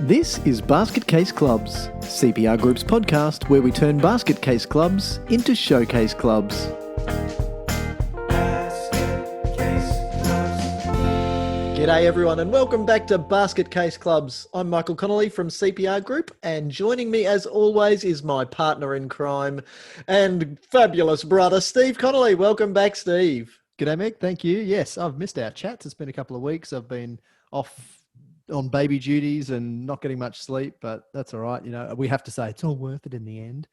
This is Basket Case Clubs, CPR Group's podcast where we turn basket case clubs into showcase clubs. G'day everyone and welcome back to Basket Case Clubs. I'm Michael Connolly from CPR Group, and joining me as always is my partner in crime and fabulous brother, Steve Connolly. Welcome back, Steve. G'day, Meg. Thank you. Yes, I've missed our chats. It's been a couple of weeks. I've been off on baby duties and not getting much sleep, but that's all right. You know, we have to say it's all worth it in the end.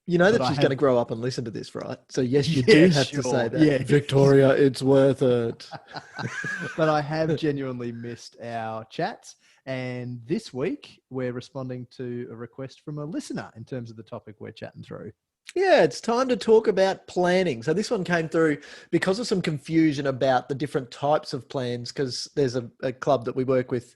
You know that she's going to grow up and listen to this, right? So yes, you do have to say that. Yeah, Victoria, it's worth it. But I have genuinely missed our chats. And this week we're responding to a request from a listener in terms of the topic we're chatting through. Yeah, it's time to talk about planning. So this one came through because of some confusion about the different types of plans, because there's a club that we work with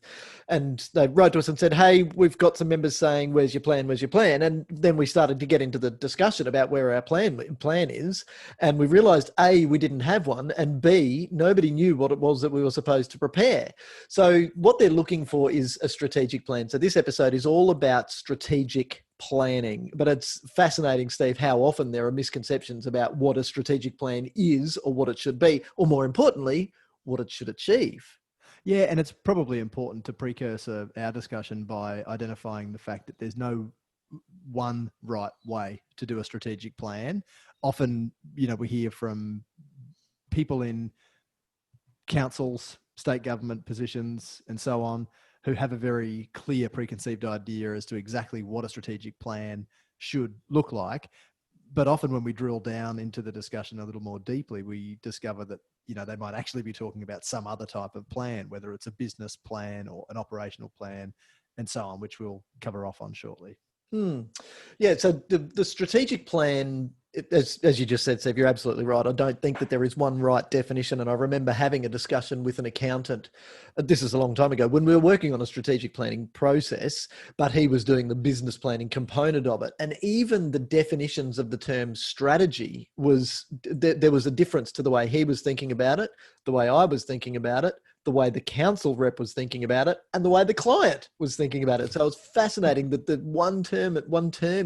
and they wrote to us and said, hey, we've got some members saying, where's your plan? Where's your plan? And then we started to get into the discussion about where our plan is. And we realized, A, we didn't have one, and B, nobody knew what it was that we were supposed to prepare. So what they're looking for is a strategic plan. So this episode is all about strategic planning, but it's fascinating, Steve, how often there are misconceptions about what a strategic plan is or what it should be, or more importantly, what it should achieve. Yeah, and it's probably important to precursor our discussion by identifying the fact that there's no one right way to do a strategic plan. Often, you know, we hear from people in councils, state government positions, and so on, who have a very clear preconceived idea as to exactly what a strategic plan should look like. But often when we drill down into the discussion a little more deeply, we discover that, you know, they might actually be talking about some other type of plan, whether it's a business plan or an operational plan and so on, which we'll cover off on shortly. Yeah, so the strategic plan, as you just said, Steve, you're absolutely right. I don't think that there is one right definition. And I remember having a discussion with an accountant, this is a long time ago, when we were working on a strategic planning process, but he was doing the business planning component of it. And even the definitions of the term strategy there was a difference to the way he was thinking about it, the way I was thinking about it, the way the council rep was thinking about it, and the way the client was thinking about it. So it was fascinating that the one term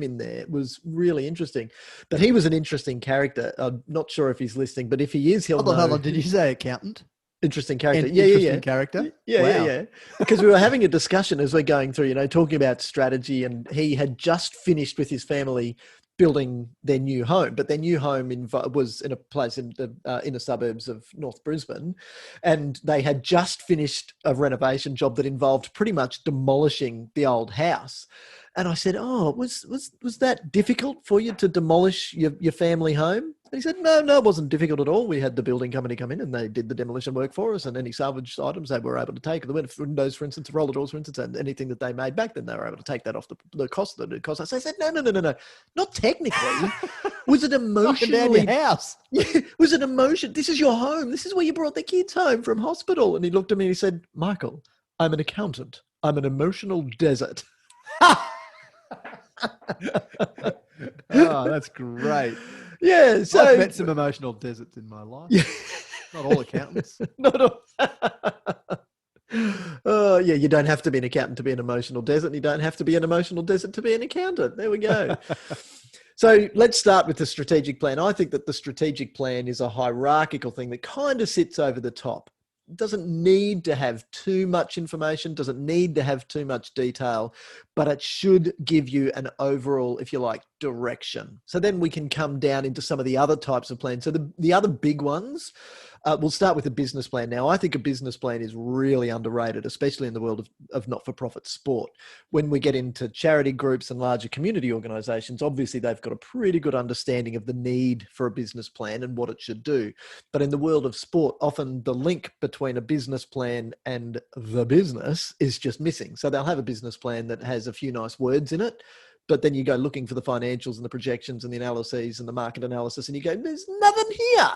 in there was really interesting. But he was an interesting character. I'm not sure if he's listening, but if he is, he'll know. Hold on. Did you say accountant? Interesting character. Interesting character. Yeah. Because we were having a discussion as we're going through, you know, talking about strategy, and he had just finished with his family building their new home, but their new home was in a place in the inner suburbs of North Brisbane, and they had just finished a renovation job that involved pretty much demolishing the old house. And I said, "Oh, was that difficult for you to demolish your family home?" And he said, No, it wasn't difficult at all. We had the building company come in and they did the demolition work for us, and any salvaged items they were able to take. The windows, for instance, roller doors, for instance, and anything that they made back then, they were able to take that off the cost that it cost us. I said, no, not technically. Was it emotionally? Down your house. Was it emotion? This is your home. This is where you brought the kids home from hospital. And he looked at me and he said, Michael, I'm an accountant. I'm an emotional desert. Oh, that's great. Yeah, so I've met some emotional deserts in my life. Yeah. Not all accountants. Not all. Oh, yeah, you don't have to be an accountant to be an emotional desert, and you don't have to be an emotional desert to be an accountant. There we go. So let's start with the strategic plan. I think that the strategic plan is a hierarchical thing that kind of sits over the top. It doesn't need to have too much information, doesn't need to have too much detail, but it should give you an overall, if you like, direction. So then we can come down into some of the other types of plans. So the other big ones, we'll start with a business plan. Now, I think a business plan is really underrated, especially in the world of not-for-profit sport. When we get into charity groups and larger community organizations, obviously they've got a pretty good understanding of the need for a business plan and what it should do. But in the world of sport, often the link between a business plan and the business is just missing. So they'll have a business plan that has a few nice words in it, but then you go looking for the financials and the projections and the analyses and the market analysis, and you go, there's nothing here.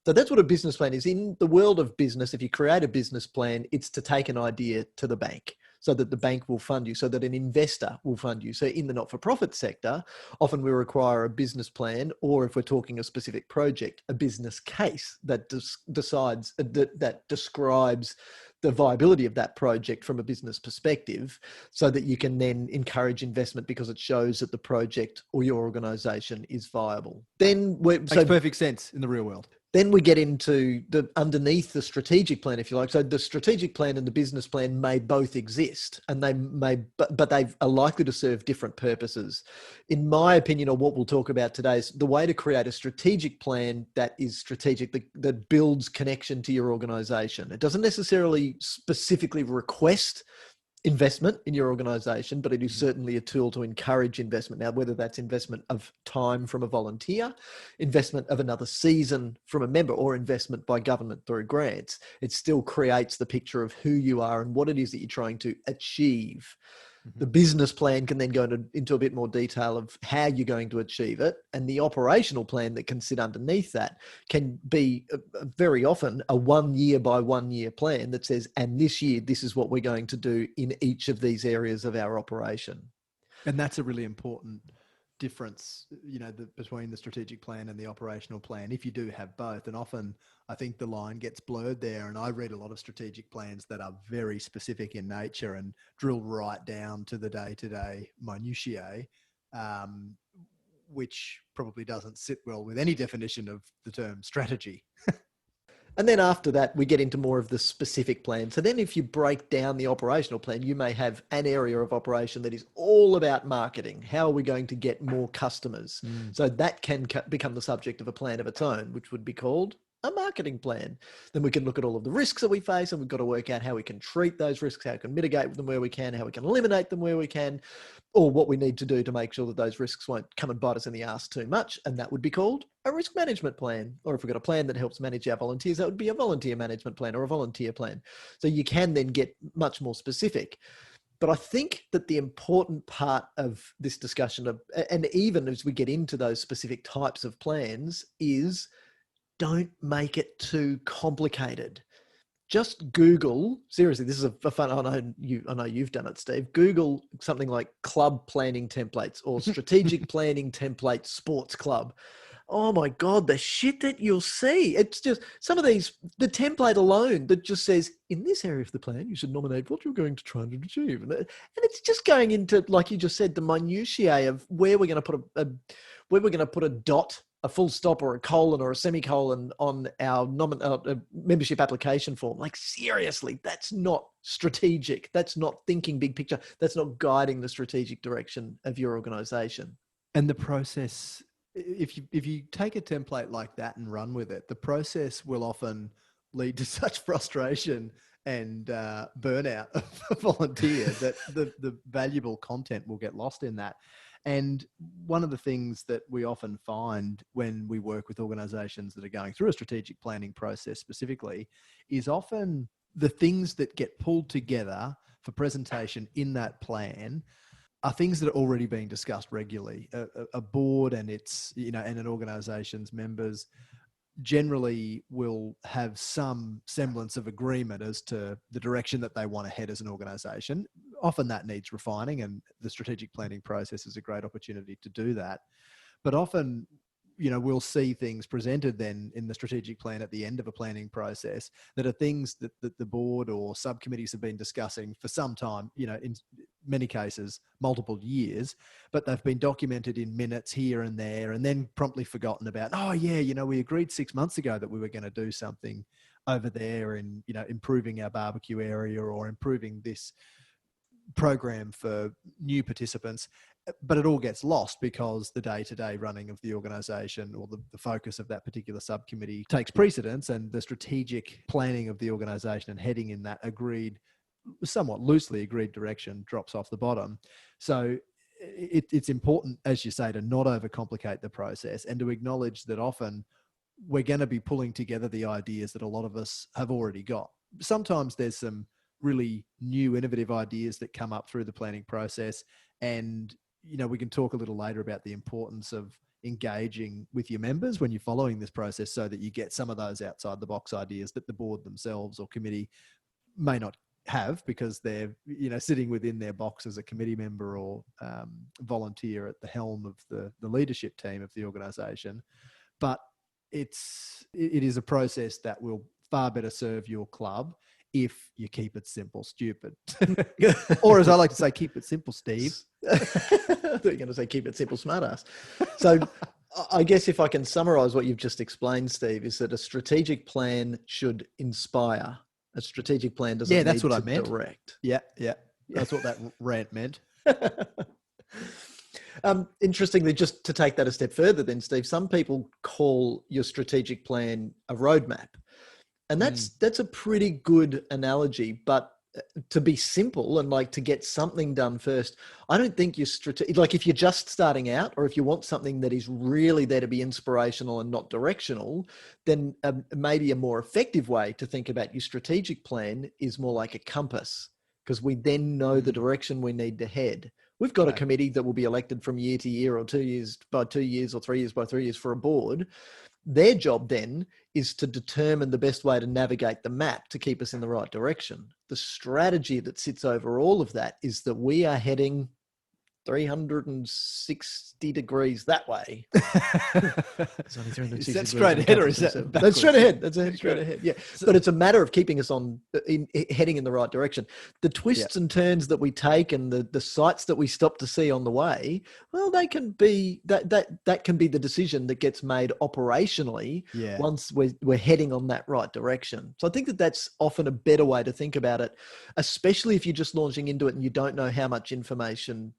So that's what a business plan is. In the world of business, if you create a business plan, it's to take an idea to the bank so that the bank will fund you, so that an investor will fund you. So in the not-for-profit sector, often we require a business plan, or if we're talking a specific project, a business case that describes the viability of that project from a business perspective, so that you can then encourage investment because it shows that the project or your organization is viable. Then Makes perfect sense in the real world. Then we get into the underneath the strategic plan, if you like. So the strategic plan and the business plan may both exist, and they may, but they are likely to serve different purposes. In my opinion, or what we'll talk about today, is the way to create a strategic plan that is strategic, that builds connection to your organization. It doesn't necessarily specifically request investment in your organization, but it is certainly a tool to encourage investment. Now, whether that's investment of time from a volunteer, investment of another season from a member, or investment by government through grants, it still creates the picture of who you are and what it is that you're trying to achieve. The business plan can then go into a bit more detail of how you're going to achieve it. And the operational plan that can sit underneath that can be very often a 1 year by 1 year plan that says, and this year, this is what we're going to do in each of these areas of our operation. And that's a really important difference, between the strategic plan and the operational plan, if you do have both. And often I think the line gets blurred there. And I read a lot of strategic plans that are very specific in nature and drill right down to the day-to-day minutiae, which probably doesn't sit well with any definition of the term strategy. And then after that, we get into more of the specific plan. So then if you break down the operational plan, you may have an area of operation that is all about marketing. How are we going to get more customers? So that can become the subject of a plan of its own, which would be called a marketing plan. Then we can look at all of the risks that we face, and we've got to work out how we can treat those risks, how we can mitigate them where we can, how we can eliminate them where we can, or what we need to do to make sure that those risks won't come and bite us in the ass too much. And that would be called a risk management plan. Or if we've got a plan that helps manage our volunteers, that would be a volunteer management plan or a volunteer plan. So you can then get much more specific. But I think that the important part of this discussion, and even as we get into those specific types of plans, is don't make it too complicated. Just Google, seriously, this is a fun, I know you've done it, Steve. Google something like club planning templates or strategic planning template sports club. Oh my God, the shit that you'll see. It's just some of these, the template alone that just says, in this area of the plan, you should nominate what you're going to try and achieve. And it's just going into, like you just said, the minutiae of where we're going to put a dot, a full stop or a colon or a semicolon on our membership application form. Like, seriously, that's not strategic. That's not thinking big picture. That's not guiding the strategic direction of your organization. And the process, if you take a template like that and run with it, the process will often lead to such frustration and burnout of volunteers that the valuable content will get lost in that. And one of the things that we often find when we work with organizations that are going through a strategic planning process specifically is often the things that get pulled together for presentation in that plan are things that are already being discussed regularly. A board and its, and an organization's members generally will have some semblance of agreement as to the direction that they want to head as an organization. Often that needs refining, and the strategic planning process is a great opportunity to do that. But often, we'll see things presented then in the strategic plan at the end of a planning process that are things that the board or subcommittees have been discussing for some time, in many cases, multiple years, but they've been documented in minutes here and there and then promptly forgotten about. Oh yeah, we agreed 6 months ago that we were going to do something over there in, improving our barbecue area or improving this program for new participants. But it all gets lost because the day-to-day running of the organization or the focus of that particular subcommittee takes precedence, and the strategic planning of the organization and heading in that somewhat loosely agreed direction drops off the bottom. So it's important, as you say, to not overcomplicate the process and to acknowledge that often we're going to be pulling together the ideas that a lot of us have already got. Sometimes there's some really new, innovative ideas that come up through the planning process, and we can talk a little later about the importance of engaging with your members when you're following this process so that you get some of those outside the box ideas that the board themselves or committee may not have because they're, sitting within their box as a committee member or volunteer at the helm of the leadership team of the organization. But it is a process that will far better serve your club if you keep it simple, stupid. Or as I like to say, keep it simple, Steve. I thought you were going to say keep it simple, smartass. So I guess if I can summarize what you've just explained, Steve, is that a strategic plan should inspire. A strategic plan doesn't need that's what to I meant. direct. Yeah. That's what that rant meant. Interestingly, just to take that a step further then, Steve, some people call your strategic plan a roadmap. And that's a pretty good analogy, but to be simple and like to get something done first, I don't think you're like if you're just starting out, or if you want something that is really there to be inspirational and not directional, then maybe a more effective way to think about your strategic plan is more like a compass, because we then know the direction we need to head. We've got a committee that will be elected from year to year, or 2 years by 2 years, or 3 years by 3 years for a board. Their job then is to determine the best way to navigate the map to keep us in the right direction. The strategy that sits over all of that is that we are heading 360 degrees that way. It's only 360 is that straight ahead or is that backwards? That's straight ahead. That's straight ahead. Yeah. But it's a matter of keeping us heading in the right direction. The twists and turns that we take and the sights that we stop to see on the way, well, they can be that can be the decision that gets made operationally once we're heading on that right direction. So I think that's often a better way to think about it, especially if you're just launching into it and you don't know how much information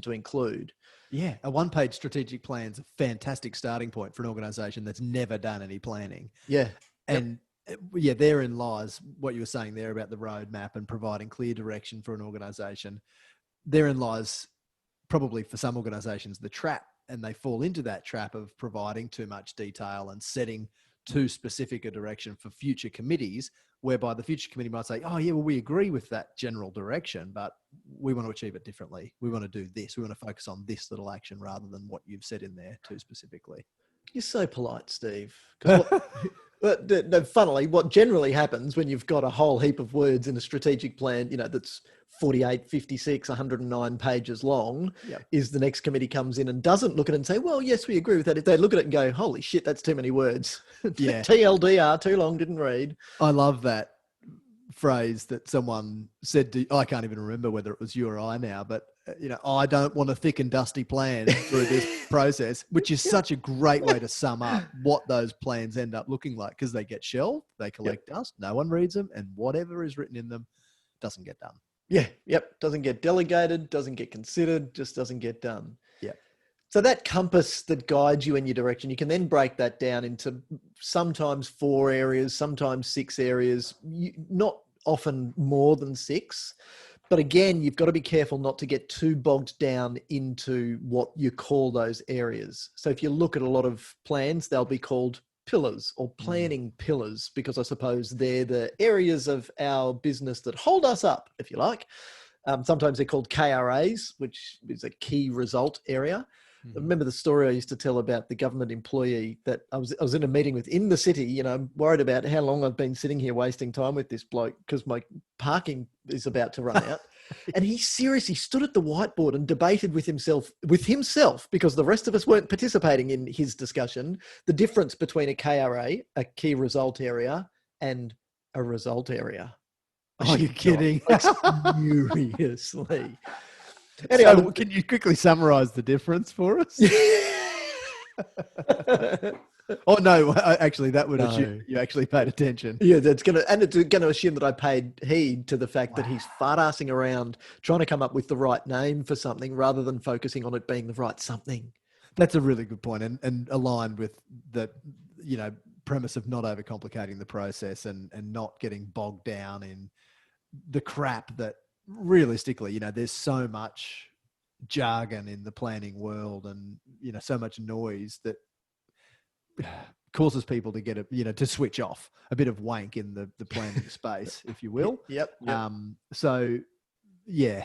to include. Yeah, a one-page strategic plan is a fantastic starting point for an organization that's never done any planning. Yeah. And therein lies what you were saying there about the roadmap and providing clear direction for an organization. Therein lies probably for some organizations the trap, and they fall into that trap of providing too much detail and setting too specific a direction for future committees, whereby the future committee might say, oh yeah, well, we agree with that general direction, but we want to achieve it differently. We want to do this. We want to focus on this little action rather than what you've said in there too specifically. You're so polite, Steve. But funnily, what generally happens when you've got a whole heap of words in a strategic plan, that's 48, 56, 109 pages long, is the next committee comes in and doesn't look at it and say, well, yes, we agree with that. If they look at it and go, holy shit, that's too many words. Yeah. TLDR, too long, didn't read. I love that phrase that someone said to, I can't even remember whether it was you or I now, but I don't want a thick and dusty plan through this process, which is such a great way to sum up what those plans end up looking like, because they get shelved, they collect dust, no one reads them, and whatever is written in them doesn't get done. Yeah. Yep. Doesn't get delegated, doesn't get considered, just doesn't get done. Yeah. So that compass that guides you in your direction, you can then break that down into sometimes 4 areas, sometimes 6 areas, not often more than 6. But again, you've got to be careful not to get too bogged down into what you call those areas. So if you look at a lot of plans, they'll be called pillars or planning pillars, because I suppose they're the areas of our business that hold us up, if you like. Sometimes they're called KRAs, which is a key result area. I remember the story I used to tell about the government employee that I was in a meeting with in the city, worried about how long I've been sitting here wasting time with this bloke because my parking is about to run out. And he seriously stood at the whiteboard and debated with himself, because the rest of us weren't participating in his discussion, the difference between a KRA, a key result area, and a result area. Are you kidding? Seriously. Anyway, so can you quickly summarize the difference for us? Oh no, actually that would assume you actually paid attention. Yeah, it's going to assume that I paid heed to the fact that he's fart-assing around trying to come up with the right name for something rather than focusing on it being the right something. That's a really good point, and aligned with the premise of not overcomplicating the process and not getting bogged down in the crap that realistically, there's so much jargon in the planning world and, so much noise that causes people to get to switch off, a bit of wank in the planning space, if you will. Yep. So yeah,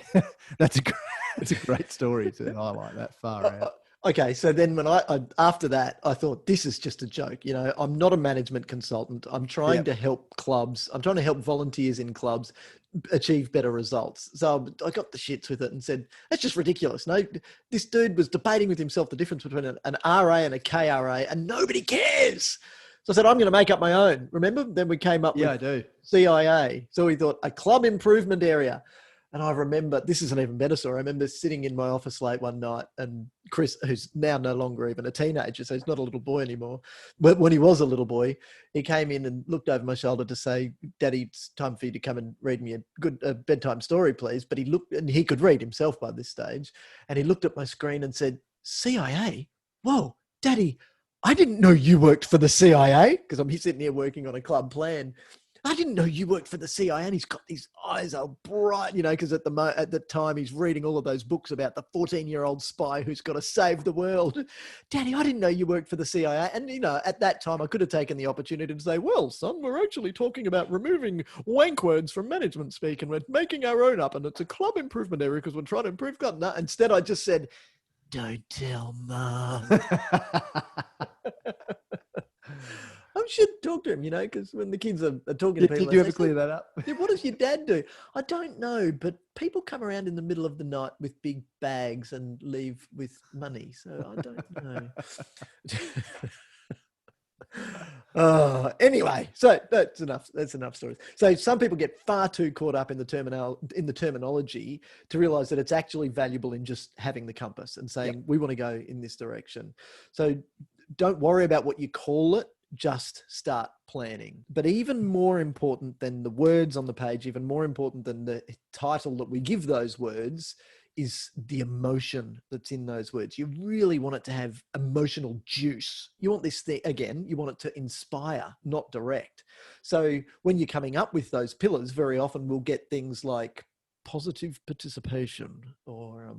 that's a great story to highlight that far out. Okay, so then when I after that, I thought, this is just a joke. I'm not a management consultant. I'm trying to help clubs. I'm trying to help volunteers in clubs achieve better results. So I got the shits with it and said, that's just ridiculous. No, this dude was debating with himself the difference between an RA and a KRA, and nobody cares. So I said, I'm going to make up my own. Remember? Then we came up Yeah, with I do. CIA. So we thought a club improvement area. And I remember, this is an even better story. I remember sitting in my office late one night and Chris, who's now no longer even a teenager, so he's not a little boy anymore. But when he was a little boy, he came in and looked over my shoulder to say, Daddy, it's time for you to come and read me a good bedtime story, please. But he looked, and he could read himself by this stage. And he looked at my screen and said, CIA? Whoa, Daddy, I didn't know you worked for the CIA, because I'm sitting here working on a club plan. I didn't know you worked for the CIA. And he's got these eyes are bright, because at the time he's reading all of those books about the 14-year-old spy who's got to save the world. Daddy, I didn't know you worked for the CIA. And, at that time I could have taken the opportunity to say, well, son, we're actually talking about removing wank words from management speak and we're making our own up and it's a club improvement area because we're trying to improve club. No, instead I just said, don't tell Mum. I should talk to him, because when the kids are talking to people. Did you ever clear that up? What does your dad do? I don't know, but people come around in the middle of the night with big bags and leave with money. So I don't know. Anyway, so that's enough. That's enough stories. So some people get far too caught up in the terminology to realize that it's actually valuable in just having the compass and saying, we want to go in this direction. So don't worry about what you call it. Just start planning. But even more important than the words on the page, even more important than the title that we give those words, is the emotion that's in those words. You really want it to have emotional juice. You want this thing, again, you want it to inspire, not direct. So when you're coming up with those pillars, very often we'll get things like positive participation or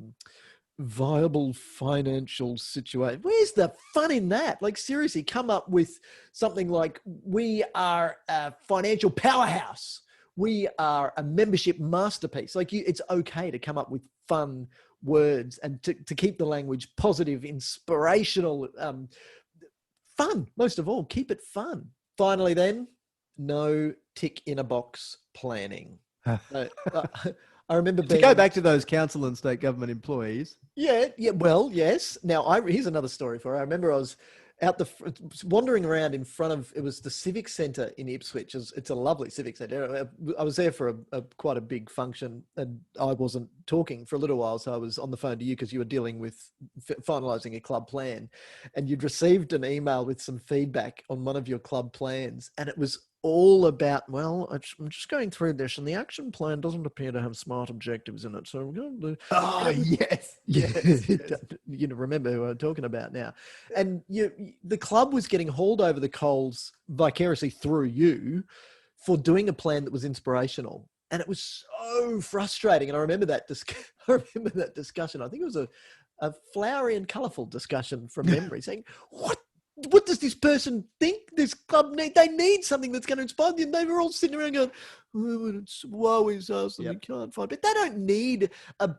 viable financial situation. Where's the fun in that? Like, seriously, come up with something like, we are a financial powerhouse. We are a membership masterpiece. Like, it's okay to come up with fun words and to keep the language positive, inspirational, fun. Most of all, keep it fun. Finally then, no tick in a box planning. I remember to go back to those council and state government employees. Yeah. Well, yes. Now, here's another story for you. I remember I was wandering around in front of, it was the Civic Centre in Ipswich. It's a lovely civic centre. I was there for quite a big function and I wasn't talking for a little while. So I was on the phone to you because you were dealing with finalising a club plan and you'd received an email with some feedback on one of your club plans. And it was all about, well, I'm just going through this and the action plan doesn't appear to have smart objectives in it. So we're going to... Yes. You remember who I'm talking about now. And the club was getting hauled over the coals vicariously through you for doing a plan that was inspirational. And it was so frustrating. And I remember that discussion. I think it was a flowery and colourful discussion from memory saying, what does this person think this club need? They need something that's going to inspire them. They were all sitting around going, woe is us and we can't find. But they don't need a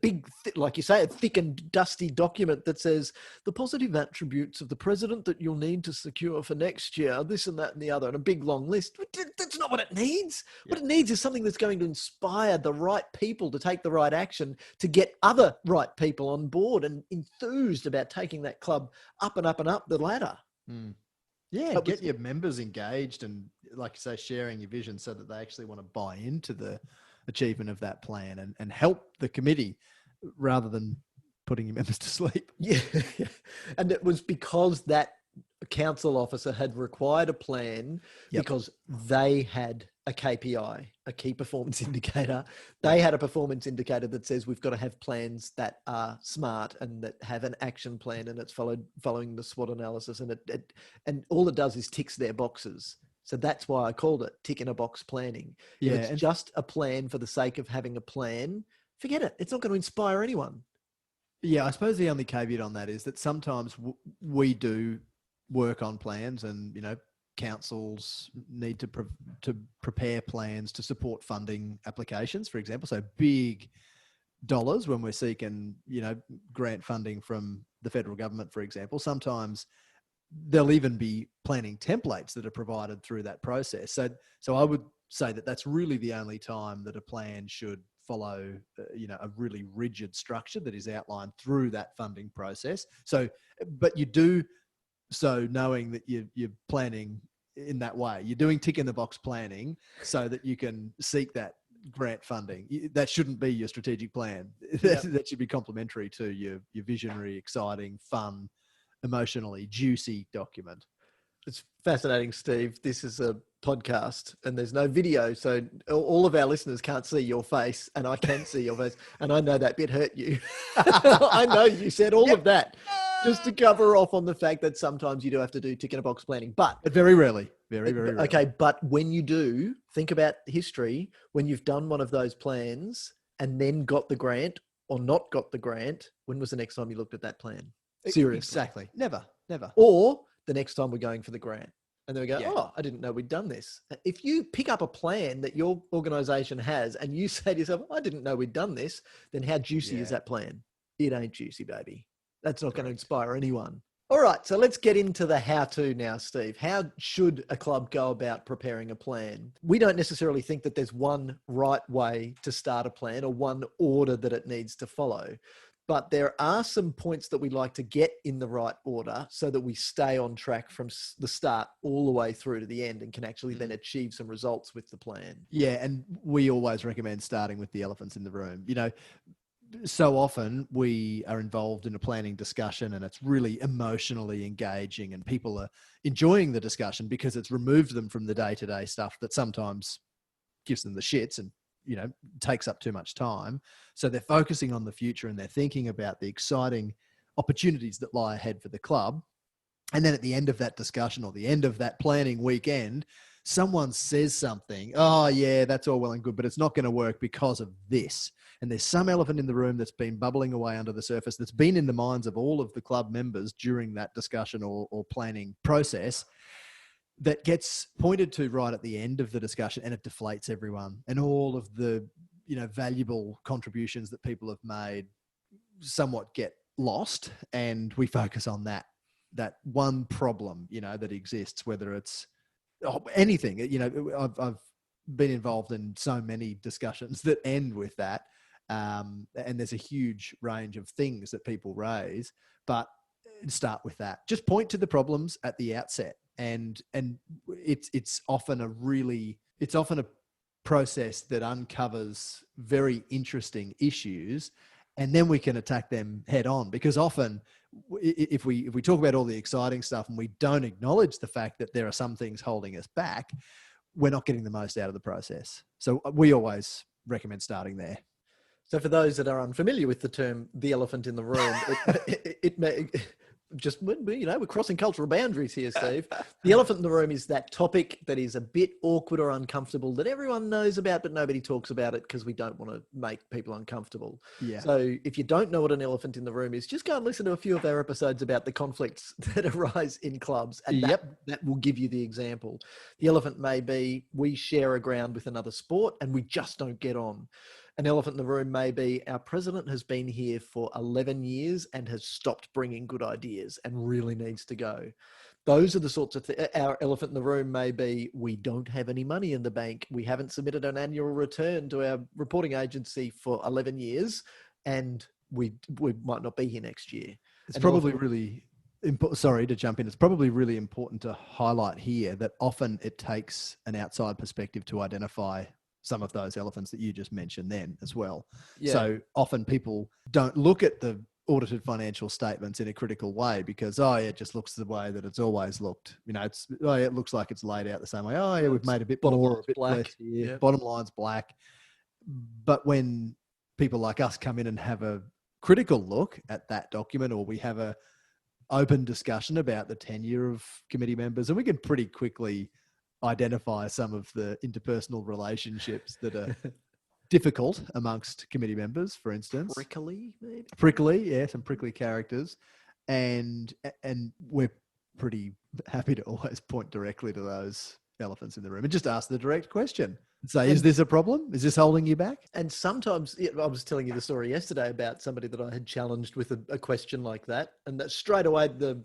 big, like you say, a thick and dusty document that says the positive attributes of the president that you'll need to secure for next year, this and that and the other, and a big long list. That's not what it needs. Yeah. What it needs is something that's going to inspire the right people to take the right action, to get other right people on board and enthused about taking that club up and up and up the ladder. Mm. Yeah, get your members engaged and, like you say, sharing your vision so that they actually want to buy into the achievement of that plan and help the committee rather than putting your members to sleep. Yeah. And it was because that council officer had required a plan because they had a KPI, a key performance indicator. They had a performance indicator that says we've got to have plans that are smart and that have an action plan and it's following the SWOT analysis and all it does is ticks their boxes. So that's why I called it tick in a box planning. Yeah, if it's just a plan for the sake of having a plan, forget it. It's not going to inspire anyone. Yeah, I suppose the only caveat on that is that sometimes we do work on plans and, councils need to prepare plans to support funding applications, for example. So big dollars when we're seeking, grant funding from the federal government, for example. Sometimes there'll even be planning templates that are provided through that process. So I would say that that's really the only time that a plan should follow, a really rigid structure that is outlined through that funding process. So, but you do So knowing that you're planning in that way, you're doing tick in the box planning so that you can seek that grant funding. That shouldn't be your strategic plan. That should be complementary to your visionary, exciting, fun, emotionally juicy document. It's fascinating, Steve. This is a podcast and there's no video. So all of our listeners can't see your face and I can see your face. And I know that bit hurt you. I know you said all of that just to cover off on the fact that sometimes you do have to do tick in a box planning. But very rarely. Very rarely. Okay, but when you do, think about history. When you've done one of those plans and then got the grant or not got the grant, when was the next time you looked at that plan? Seriously. Exactly. Never. Or the next time we're going for the grant. And then we go, Yeah. oh, I didn't know we'd done this. If you pick up a plan that your organization has and you say to yourself, I didn't know we'd done this, then how juicy is that plan? It ain't juicy, baby. That's not going to inspire anyone. All right, so let's get into the how-to now, Steve. How should a club go about preparing a plan? We don't necessarily think that there's one right way to start a plan or one order that it needs to follow. But there are some points that we like to get in the right order so that we stay on track from the start all the way through to the end and can actually then achieve some results with the plan. Yeah, and we always recommend starting with the elephants in the room. You know, so often we are involved in a planning discussion and it's really emotionally engaging and people are enjoying the discussion because it's removed them from the day-to-day stuff that sometimes gives them the shits and, you know, takes up too much time. So they're focusing on the future and they're thinking about the exciting opportunities that lie ahead for the club. And then at the end of that discussion or the end of that planning weekend, someone says something, oh yeah, that's all well and good, but it's not going to work because of this. And there's some elephant in the room that's been bubbling away under the surface, that's been in the minds of all of the club members during that discussion or planning process, that gets pointed to right at the end of the discussion, and it deflates everyone. And all of the, you know, valuable contributions that people have made somewhat get lost, and we focus on that one problem, you know, that exists, whether it's anything. You know, I've been involved in so many discussions that end with that. And there's a huge range of things that people raise, but start with that. Just point to the problems at the outset. And it's often a process that uncovers very interesting issues, and then we can attack them head on. Because often, if we talk about all the exciting stuff and we don't acknowledge the fact that there are some things holding us back, we're not getting the most out of the process. So we always recommend starting there. So for those that are unfamiliar with the term "the elephant in the room," it may just, you know, we're crossing cultural boundaries here, Steve. The elephant in the room is that topic that is a bit awkward or uncomfortable that everyone knows about, but nobody talks about it because we don't want to make people uncomfortable. Yeah. So if you don't know what an elephant in the room is, just go and listen to a few of our episodes about the conflicts that arise in clubs. And that will give you the example. The elephant may be, we share a ground with another sport and we just don't get on. An elephant in the room may be, our president has been here for 11 years and has stopped bringing good ideas and really needs to go. Those are the sorts of things. Our elephant in the room may be, we don't have any money in the bank. We haven't submitted an annual return to our reporting agency for 11 years and we might not be here next year. It's probably really sorry to jump in. It's probably really important to highlight here that often it takes an outside perspective to identify some of those elephants that you just mentioned then as well. Yeah. So often people don't look at the audited financial statements in a critical way because, it just looks the way that it's always looked. You know, it looks like it's laid out the same way. We've made a bit more or a bit less here. Yep. Bottom line's black. But when people like us come in and have a critical look at that document, or we have a open discussion about the tenure of committee members, and we can pretty quickly identify some of the interpersonal relationships that are difficult amongst committee members, for instance. Prickly, maybe? Prickly, yeah, some prickly characters. And we're pretty happy to always point directly to those elephants in the room and just ask the direct question. Say, is this a problem? Is this holding you back? And sometimes, I was telling you the story yesterday about somebody that I had challenged with a question like that. And that straight away, the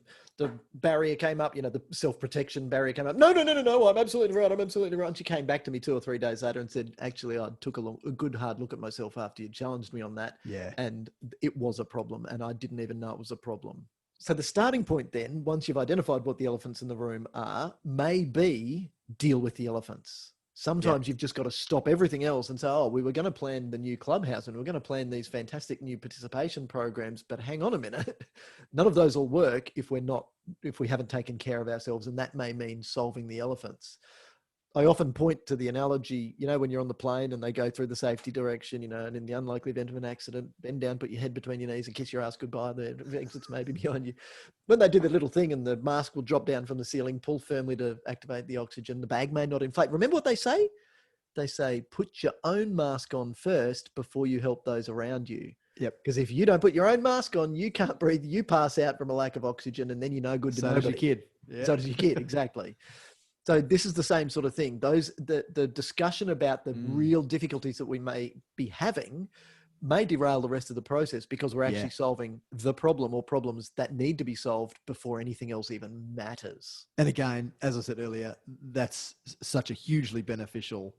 barrier came up, you know, the self-protection barrier came up. No, I'm absolutely right. I'm absolutely right. And she came back to me 2 or 3 days later and said, actually, I took a good hard look at myself after you challenged me on that. Yeah. And it was a problem. And I didn't even know it was a problem. So the starting point then, once you've identified what the elephants in the room are, may be deal with the elephants. Sometimes you've just got to stop everything else and say, oh, we were going to plan the new clubhouse and we're going to plan these fantastic new participation programs, but hang on a minute. None of those will work if we haven't taken care of ourselves. And that may mean solving the elephants. I often point to the analogy, when you're on the plane and they go through the safety direction, and in the unlikely event of an accident, bend down, put your head between your knees and kiss your ass goodbye. The exits may be behind you. When they do the little thing and the mask will drop down from the ceiling, pull firmly to activate the oxygen, the bag may not inflate. Remember what they say? They say, put your own mask on first before you help those around you. Yep. Because if you don't put your own mask on, you can't breathe, you pass out from a lack of oxygen, and then you're no good to nobody. So does your kid. Yeah. So does your kid, exactly. So this is the same sort of thing. The discussion about the real difficulties that we may be having may derail the rest of the process because we're actually solving the problem or problems that need to be solved before anything else even matters. And again, as I said earlier, that's such a hugely beneficial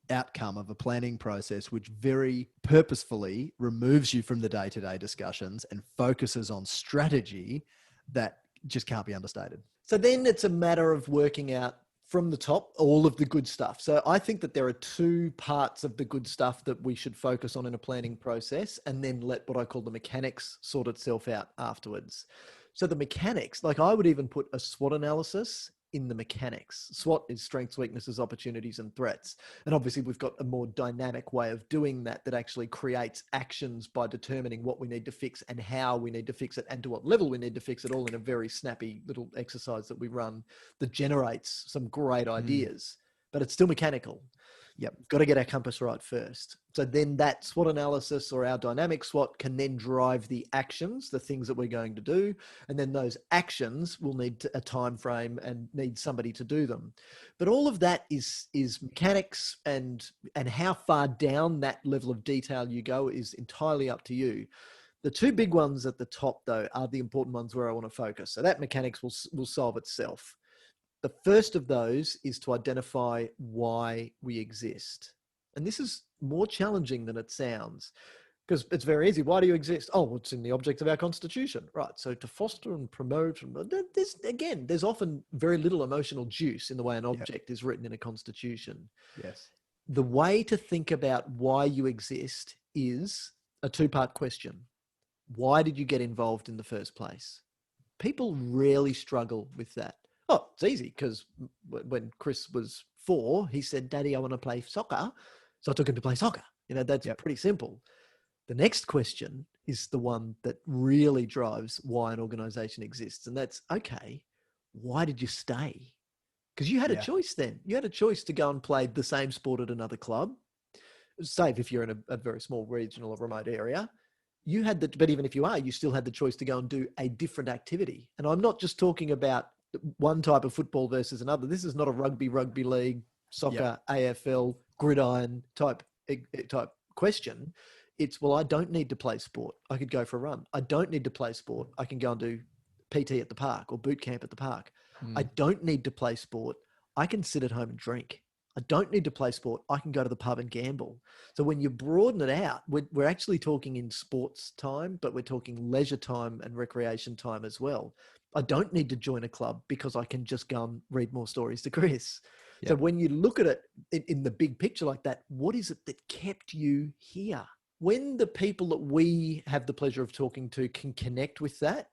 outcome of a planning process, which very purposefully removes you from the day-to-day discussions and focuses on strategy that just can't be understated. So then it's a matter of working out from the top all of the good stuff. So I think that there are two parts of the good stuff that we should focus on in a planning process and then let what I call the mechanics sort itself out afterwards. So the mechanics, like I would even put a SWOT analysis in the mechanics. SWOT is strengths, weaknesses, opportunities, and threats. And obviously we've got a more dynamic way of doing that actually creates actions by determining what we need to fix and how we need to fix it and to what level we need to fix it, all in a very snappy little exercise that we run that generates some great ideas, but it's still mechanical. Yep. Got to get our compass right first. So then that SWOT analysis or our dynamic SWOT can then drive the actions, the things that we're going to do. And then those actions will need a time frame and need somebody to do them. But all of that is mechanics, and how far down that level of detail you go is entirely up to you. The two big ones at the top, though, are the important ones where I want to focus. So that mechanics will solve itself. The first of those is to identify why we exist. And this is more challenging than it sounds because it's very easy. Why do you exist? Oh, it's in the object of our constitution. Right. So to foster and promote, there's often very little emotional juice in the way an object is written in a constitution. Yes. The way to think about why you exist is a two-part question. Why did you get involved in the first place? People rarely struggle with that. Oh, it's easy because when Chris was 4, he said, Daddy, I want to play soccer. So I took him to play soccer. That's pretty simple. The next question is the one that really drives why an organization exists. And that's, okay, why did you stay? Because you had a choice then. You had a choice to go and play the same sport at another club. Save if you're in a very small regional or remote area. But even if you are, you still had the choice to go and do a different activity. And I'm not just talking about one type of football versus another. This is not a rugby league, soccer, AFL, gridiron type question. It's, well, I don't need to play sport. I could go for a run. I don't need to play sport. I can go and do PT at the park or boot camp at the park. I don't need to play sport. I can sit at home and drink. I don't need to play sport. I can go to the pub and gamble. So when you broaden it out, we're actually talking in sports time, but we're talking leisure time and recreation time as well. I don't need to join a club because I can just go and read more stories to Chris. Yep. So when you look at it in the big picture like that, what is it that kept you here? When the people that we have the pleasure of talking to can connect with that,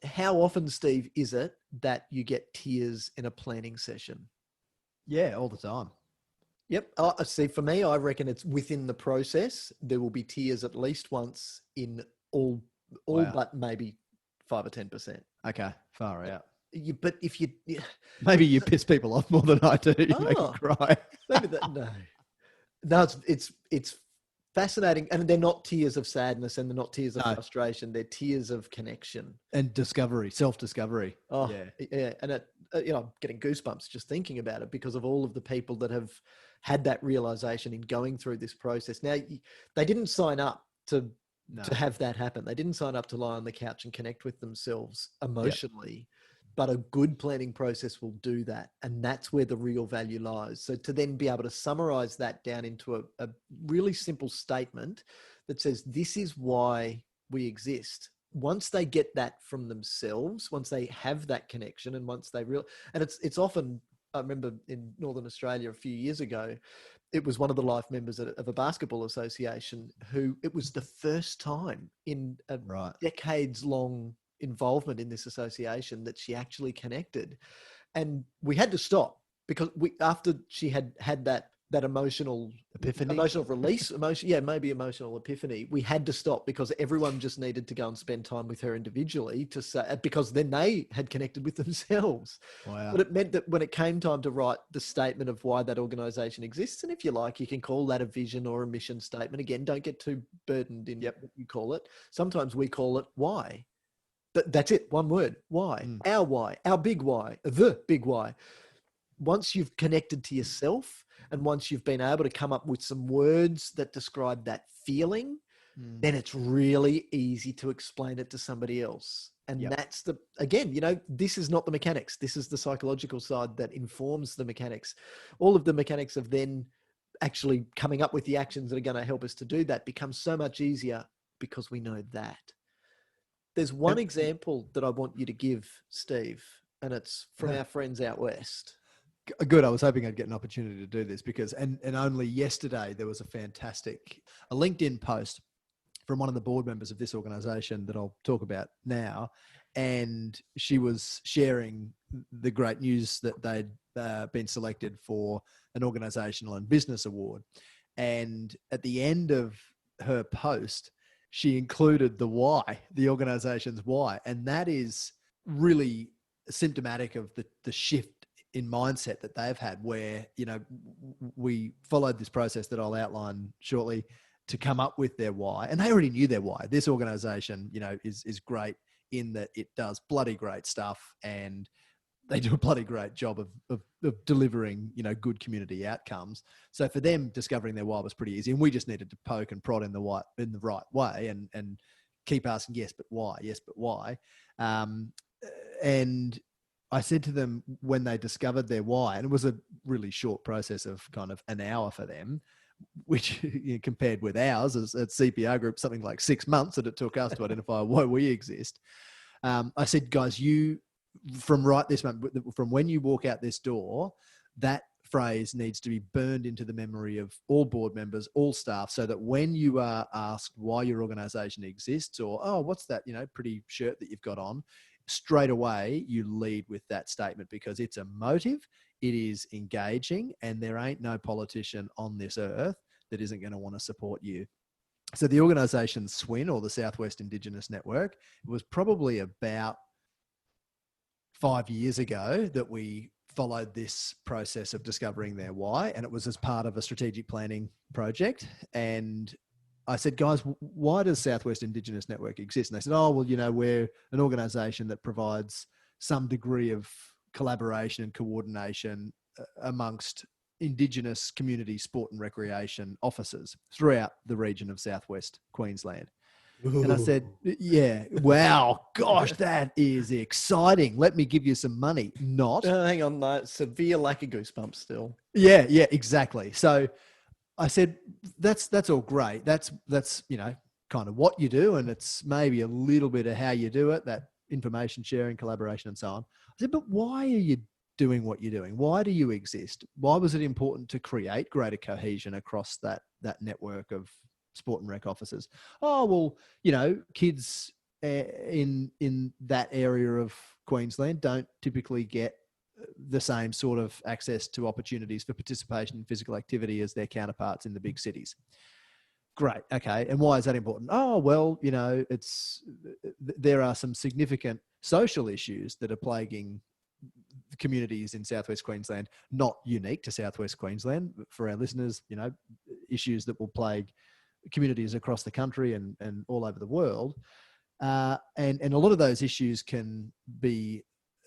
how often, Steve, is it that you get tears in a planning session? Yeah, all the time. Yep. See, for me, I reckon it's within the process. There will be tears at least once in all but maybe 5 or 10%. Okay, far out. But if you maybe you piss people off more than I do. You make them cry. Maybe no, it's fascinating, and they're not tears of sadness, and they're not tears of frustration. They're tears of connection and discovery, self-discovery. Oh, yeah, and I'm getting goosebumps just thinking about it because of all of the people that have had that realization in going through this process. Now, they didn't sign up to have that happen. They didn't sign up to lie on the couch and connect with themselves emotionally. But a good planning process will do that. And that's where the real value lies. So to then be able to summarize that down into a really simple statement that says, this is why we exist. once they get that from themselves, once they have that connection, and once they and it's often, I remember in Northern Australia a few years ago, it was one of the life members of a basketball association who it was the first time in a decades long involvement in this association that she actually connected. And we had to stop because after she had that emotional Epiphany, emotional release, maybe emotional epiphany, we had to stop because everyone just needed to go and spend time with her individually to say, because then they had connected with themselves. Wow. But it meant that when it came time to write the statement of why that organization exists, and if you like, you can call that a vision or a mission statement. Again, don't get too burdened in what you call it. Sometimes we call it why. That's it. One word. Why? Our why. Our big why. The big why. Once you've connected to yourself, and once you've been able to come up with some words that describe that feeling, then it's really easy to explain it to somebody else. And that's again, this is not the mechanics. This is the psychological side that informs the mechanics. All of the mechanics of then actually coming up with the actions that are going to help us to do that becomes so much easier because we know that. There's one example that I want you to give, Steve, and it's from our friends out west. Good. I was hoping I'd get an opportunity to do this because, and only yesterday there was a LinkedIn post from one of the board members of this organization that I'll talk about now. And she was sharing the great news that they'd been selected for an organizational and business award. And at the end of her post, she included the why, the organization's why. And that is really symptomatic of the shift in mindset that they've had, where, we followed this process that I'll outline shortly to come up with their why. And they already knew their why. This organization, is great in that it does bloody great stuff and they do a bloody great job of delivering, good community outcomes. So for them, discovering their why was pretty easy. And we just needed to poke and prod in the right way and keep asking, yes, but why? Yes, but why? And I said to them when they discovered their why, and it was a really short process of kind of an hour for them, which compared with ours as at CPR Group, something like 6 months that it took us to identify why we exist. I said, guys, from when you walk out this door, that phrase needs to be burned into the memory of all board members, all staff, so that when you are asked why your organization exists, or, oh, what's that, pretty shirt that you've got on, straight away you lead with that statement, because it's emotive, it is engaging, and there ain't no politician on this earth that isn't going to want to support you. So the organization SWIN, or the Southwest Indigenous Network, it was probably about 5 years ago that we followed this process of discovering their why, and it was as part of a strategic planning project. And I said, guys, why does Southwest Indigenous Network exist? And they said, oh, well, we're an organization that provides some degree of collaboration and coordination amongst Indigenous community sport and recreation officers throughout the region of Southwest Queensland. Ooh. And I said, yeah, wow, gosh, that is exciting. Let me give you some money. Not. Hang on, mate. Severe lack of goosebumps still. Yeah, exactly. So I said, that's all great. That's kind of what you do, and it's maybe a little bit of how you do it, that information sharing, collaboration, and so on. I said, but why are you doing what you're doing? Why do you exist? Why was it important to create greater cohesion across that network of sport and rec officers? Oh, well, kids in that area of Queensland don't typically get the same sort of access to opportunities for participation in physical activity as their counterparts in the big cities. Great. Okay. And why is that important? Oh, well, there are some significant social issues that are plaguing communities in Southwest Queensland, not unique to Southwest Queensland. For our listeners, issues that will plague communities across the country and all over the world. And a lot of those issues can be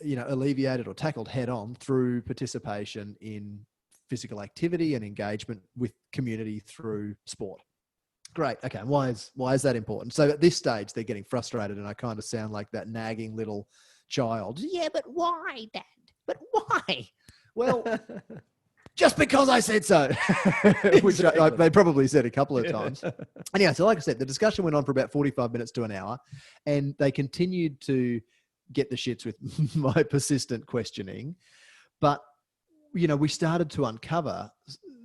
alleviated or tackled head on through participation in physical activity and engagement with community through sport. Great. Okay. Why is that important? So at this stage, they're getting frustrated, and I kind of sound like that nagging little child. Yeah, but why, Dad? But why? Well, just because I said so, which they probably said a couple of times. Anyway, so like I said, the discussion went on for about 45 minutes to an hour, and they continued to get the shits with my persistent questioning. But, we started to uncover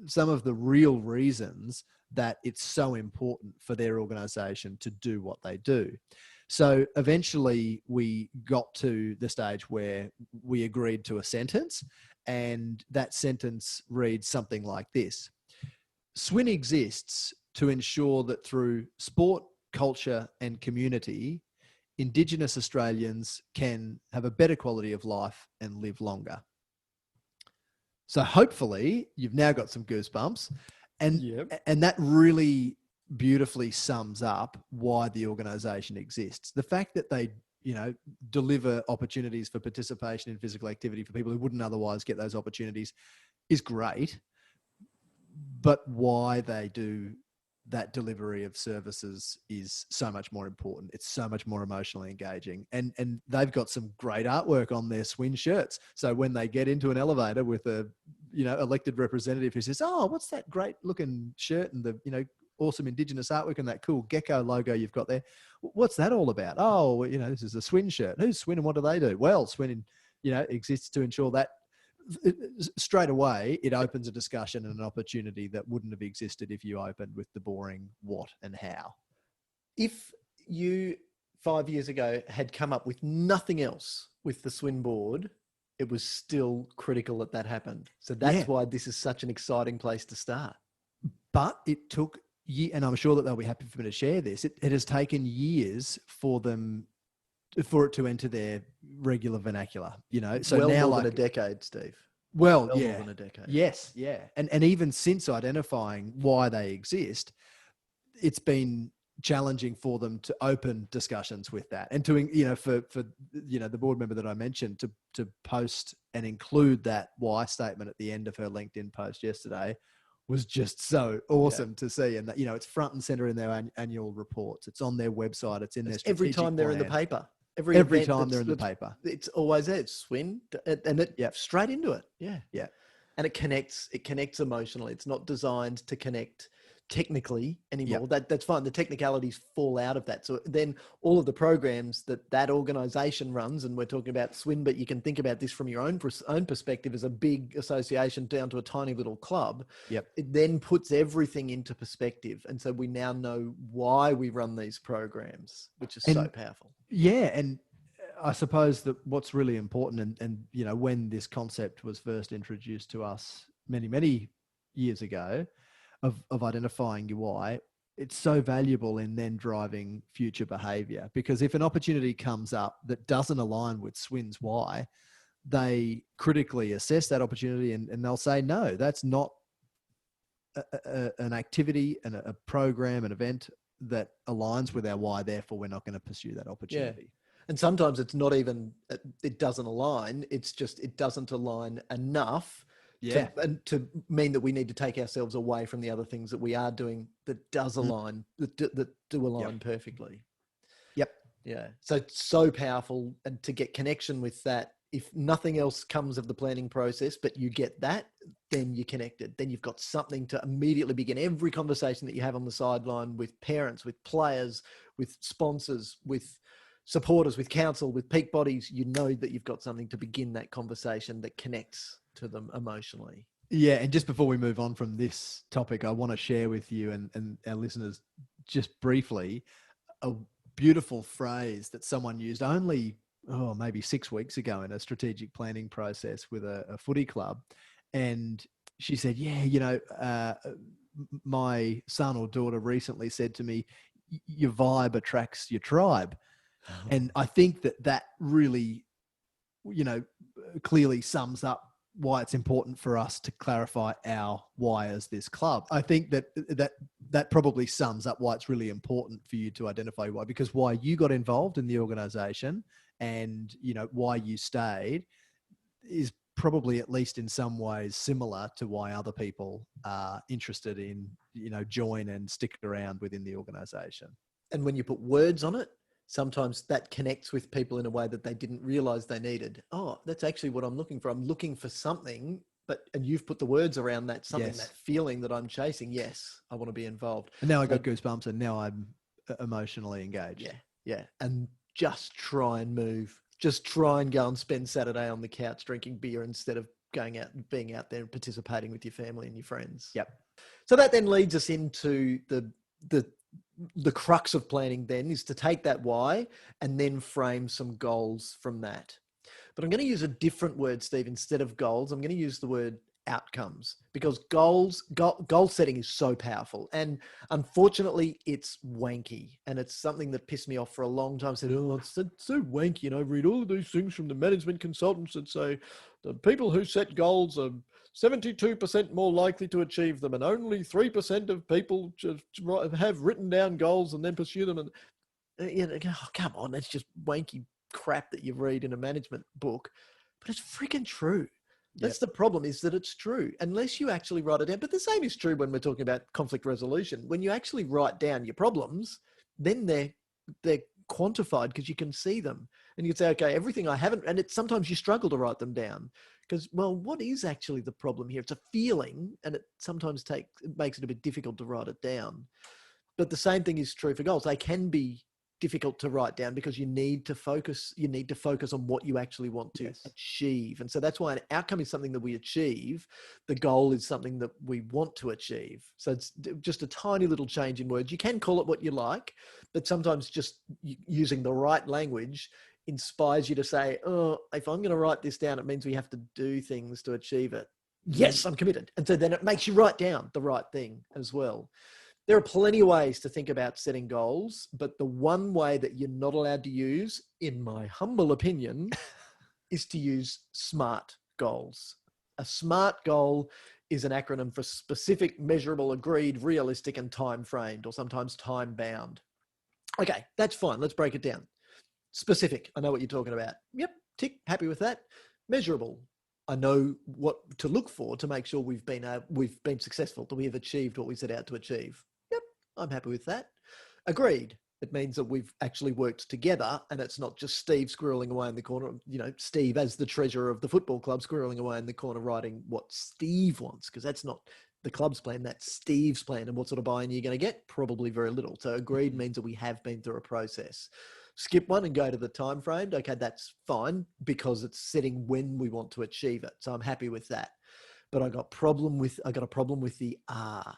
some of the real reasons that it's so important for their organization to do what they do. So eventually we got to the stage where we agreed to a sentence, and that sentence reads something like this: SWIN exists to ensure that through sport, culture, and community, Indigenous Australians can have a better quality of life and live longer. So hopefully you've now got some goosebumps, and that really beautifully sums up why the organization exists. The fact that they, deliver opportunities for participation in physical activity for people who wouldn't otherwise get those opportunities is great, but why they do that delivery of services is so much more important. It's so much more emotionally engaging. And they've got some great artwork on their SWIN shirts. So when they get into an elevator with a, elected representative who says, "Oh, what's that great looking shirt and the, awesome Indigenous artwork and that cool gecko logo you've got there? What's that all about?" "Oh, this is a SWIN shirt." "Who's SWIN and what do they do?" "Well, SWIN, exists to ensure that." Straight away, it opens a discussion and an opportunity that wouldn't have existed if you opened with the boring what and how. If you 5 years ago had come up with nothing else with the SWIN board, it was still critical that happened. So that's why this is such an exciting place to start. But it took years, and I'm sure that they'll be happy for me to share this. It has taken years for it to enter their regular vernacular, So well, now more than a decade, Steve. Well, more yeah. than a decade. Yes, yeah. And even since identifying why they exist, it's been challenging for them to open discussions with that, and to, for the board member that I mentioned to post and include that why statement at the end of her LinkedIn post yesterday was just so awesome to see. And that, it's front and center in their annual reports. It's on their website. It's in their strategic every time they're in the plan. paper. Every time they're in the paper. It's always there. It's SWIN, and it straight into it. Yeah. Yeah. And it connects emotionally. It's not designed to connect technically anymore. That's fine. The technicalities fall out of that. So then all of the programs that organization runs, and we're talking about SWIN, but you can think about this from your own perspective as a big association down to a tiny little club. It then puts everything into perspective. And so we now know why we run these programs, which is so powerful. Yeah. And I suppose that what's really important, and when this concept was first introduced to us many, many years ago, of identifying your why, it's so valuable in then driving future behavior. Because if an opportunity comes up that doesn't align with SWIN's why, they critically assess that opportunity and they'll say, no, that's not an activity and a program, an event that aligns with our why, therefore we're not going to pursue that opportunity. Yeah. And sometimes it's not even, it doesn't align. It's just, it doesn't align enough to mean that we need to take ourselves away from the other things that we are doing that does align, that do align perfectly. Yep. Yeah. So it's so powerful, and to get connection with that, if nothing else comes of the planning process, but you get that, then you're connected. Then you've got something to immediately begin every conversation that you have on the sideline with parents, with players, with sponsors, with supporters, with council, with peak bodies. You know that you've got something to begin that conversation that connects to them emotionally. Yeah. And just before we move on from this topic, I want to share with you and our listeners just briefly a beautiful phrase that someone used only, maybe 6 weeks ago in a strategic planning process with a footy club. And she said, my son or daughter recently said to me, your vibe attracts your tribe. And I think that really, clearly sums up why it's important for us to clarify our why as this club. I think that probably sums up why it's really important for you to identify why, because why you got involved in the organization and, why you stayed is probably, at least in some ways, similar to why other people are interested in, join and stick around within the organization. And when you put words on it, sometimes that connects with people in a way that they didn't realize they needed. Oh, that's actually what I'm looking for. I'm looking for something and you've put the words around that, something, Yes. that feeling that I'm chasing. Yes, I want to be involved. And now I So, got goosebumps, and now I'm emotionally engaged. yeah, yeah. And just try and move. Just try and go and spend Saturday on the couch drinking beer instead of going out and being out there and participating with your family and your friends. Yep. So that then leads us into the crux of planning then, is to take that why and then frame some goals from that. But I'm going to use a different word, Steve. Instead of goals, I'm going to use the word outcomes, because goal setting is so powerful. And unfortunately, it's wanky. And it's something that pissed me off for a long time. I said, oh, it's so wanky. And I read all of these things from the management consultants that say the people who set goals are 72% more likely to achieve them, and only 3% of people just have written down goals and then pursue them. And oh, come on, that's just wanky crap that you read in a management book. But it's freaking true. That's the problem, is that it's true unless you actually write it down. But the same is true when we're talking about conflict resolution. When you actually write down your problems, then they're quantified because you can see them, and you can say, okay, everything I haven't, and it's sometimes you struggle to write them down because, well, what is actually the problem here? It's a feeling, and it sometimes makes it a bit difficult to write it down. But the same thing is true for goals. They can be difficult to write down because you need to focus on what you actually want to achieve. And so that's why an outcome is something that we achieve. The goal is something that we want to achieve. So it's just a tiny little change in words. You can call it what you like, but sometimes just using the right language inspires you to say, oh, if I'm going to write this down, it means we have to do things to achieve it. Yes, I'm committed. And so then it makes you write down the right thing as well. There are plenty of ways to think about setting goals, but the one way that you're not allowed to use, in my humble opinion, is to use SMART goals. A SMART goal is an acronym for specific, measurable, agreed, realistic, and time-framed, or sometimes time-bound. Okay, that's fine. Let's break it down. Specific, I know what you're talking about. Yep, tick, happy with that. Measurable, I know what to look for to make sure we've been successful, that we have achieved what we set out to achieve. Yep, I'm happy with that. Agreed. It means that we've actually worked together, and it's not just Steve squirreling away in the corner, Steve as the treasurer of the football club squirreling away in the corner writing what Steve wants, because that's not the club's plan, that's Steve's plan. And what sort of buy-in you're going to get? Probably very little. So agreed means that we have been through a process. Skip one and go to the time frame. Okay, that's fine because it's setting when we want to achieve it. So I'm happy with that. But I got a problem with the R,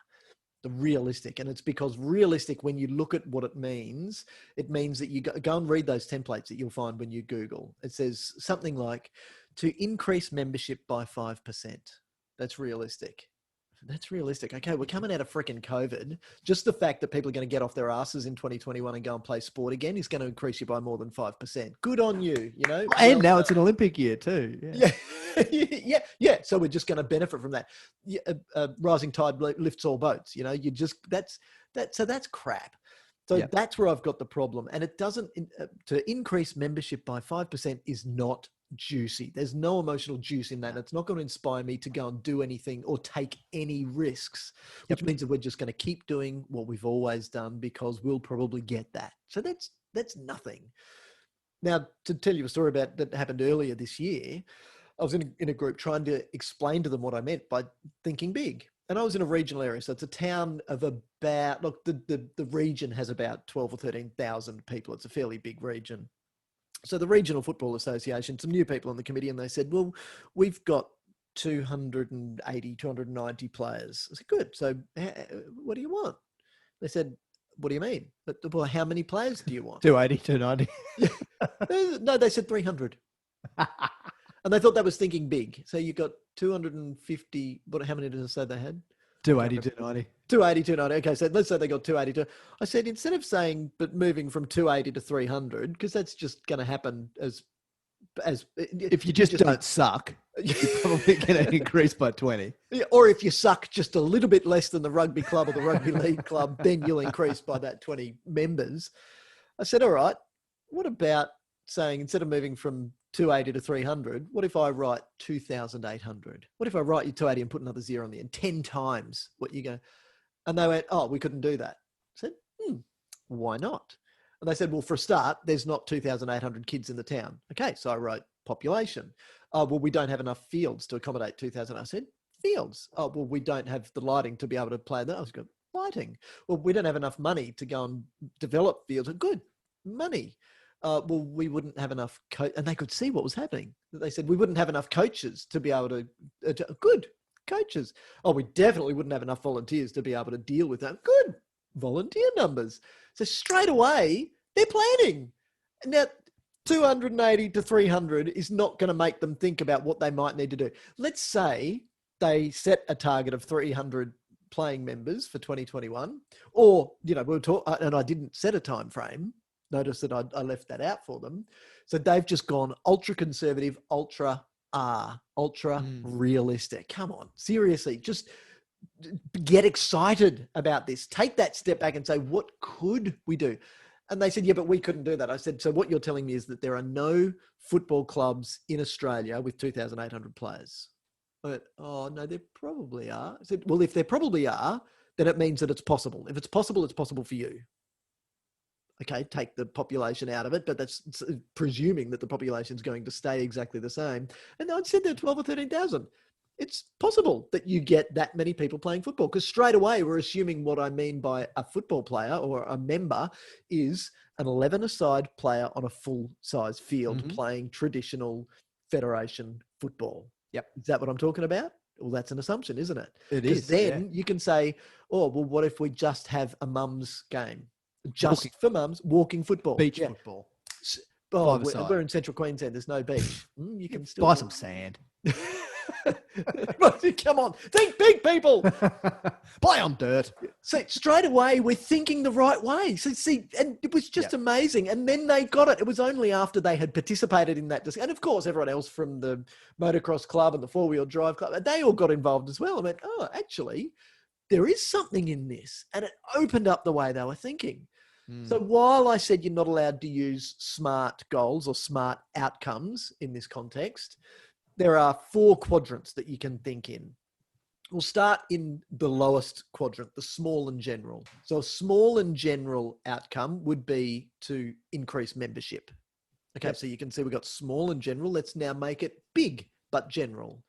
the realistic. And it's because realistic, when you look at what it means that you go and read those templates that you'll find when you Google. It says something like to increase membership by 5%. That's realistic. That's realistic. Okay, we're coming out of freaking COVID. Just the fact that people are going to get off their asses in 2021 and go and play sport again is going to increase you by more than 5%. Good on you, And now it's an Olympic year too. Yeah. Yeah. So we're just going to benefit from that. Rising tide lifts all boats. So that's crap. So that's where I've got the problem. And it doesn't, to increase membership by 5% is not juicy. There's no emotional juice in that. It's not going to inspire me to go and do anything or take any risks, which means that we're just going to keep doing what we've always done because we'll probably get that. So that's nothing. Now, to tell you a story about that happened earlier this year, I was in a group trying to explain to them what I meant by thinking big. And I was in a regional area. So it's a town of about, look, the region has about 12 or 13,000 people. It's a fairly big region. So the Regional Football Association, some new people on the committee, and they said, well, we've got 280, 290 players. I said, good. So what do you want? They said, what do you mean? Well, how many players do you want? 280, 290. No, they said 300. And they thought that was thinking big. So you got 250, how many did I say they had? 280, 290. 280, 290. Okay, so let's say they got 280. I said, instead of saying, but moving from 280 to 300, because that's just going to happen as if you just don't suck, you're probably going to increase by 20. Yeah, or if you suck just a little bit less than the rugby club or the rugby league club, then you'll increase by that 20 members. I said, all right, what about saying instead of moving from 280 to 300, what if I write 2,800? What if I write you 280 and put another zero on the end, 10 times what you go? And they went, oh, we couldn't do that. I said, why not? And they said, well, for a start, there's not 2,800 kids in the town. Okay, so I wrote population. Oh, well, we don't have enough fields to accommodate 2,000. I said, fields. Oh, well, we don't have the lighting to be able to play that. I was going, lighting. Well, we don't have enough money to go and develop fields. Good, money. Well, we wouldn't have enough and they could see what was happening. They said we wouldn't have enough coaches to be able to good coaches. Oh, we definitely wouldn't have enough volunteers to be able to deal with that. Good volunteer numbers. So straight away, they're planning. Now, 280 to 300 is not going to make them think about what they might need to do. Let's say they set a target of 300 playing members for 2021, or, we'll talk, and I didn't set a time frame. Notice that I left that out for them. So they've just gone ultra conservative, ultra realistic. Come on, seriously, just get excited about this. Take that step back and say, what could we do? And they said, yeah, but we couldn't do that. I said, so what you're telling me is that there are no football clubs in Australia with 2,800 players. I went, oh, no, there probably are. I said, well, if there probably are, then it means that it's possible. If it's possible for you. Okay, take the population out of it, but that's presuming that the population is going to stay exactly the same. And I'd said there 12 or 13,000. It's possible that you get that many people playing football, because straight away we're assuming what I mean by a football player or a member is an 11-a-side player on a full-size field playing traditional federation football. Yep. Is that what I'm talking about? Well, that's an assumption, isn't it? It is. Because then you can say, oh, well, what if we just have a mum's game? Just for mums, walking football. Beach football. Oh, we're in central Queensland. There's no beach. You can still buy some sand. Come on, think big, people. Play on dirt. So straight away, we're thinking the right way. So see, and it was just amazing. And then they got it. It was only after they had participated in that. And of course, everyone else from the motocross club and the four-wheel drive club, they all got involved as well. I went, oh, actually, there is something in this. And it opened up the way they were thinking. So while I said you're not allowed to use SMART goals or SMART outcomes in this context, there are 4 quadrants that you can think in. We'll start in the lowest quadrant, the small and general. So a small and general outcome would be to increase membership. Okay, so you can see we've got small and general. Let's now make it big but general.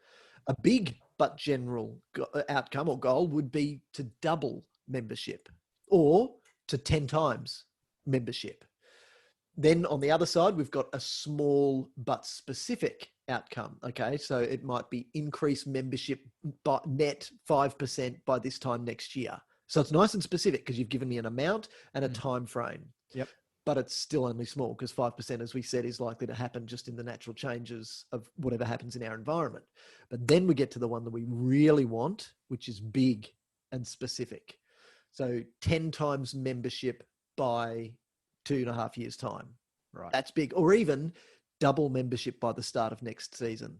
A big but general outcome or goal would be to double membership or to 10 times membership. Then on the other side, we've got a small but specific outcome. Okay, so it might be increase membership by net 5% by this time next year. So it's nice and specific because you've given me an amount and a time frame. Yep. But it's still only small because 5%, as we said, is likely to happen just in the natural changes of whatever happens in our environment. But then we get to the one that we really want, which is big and specific. So 10 times membership by 2.5 years' time. Right. That's big. Or even double membership by the start of next season.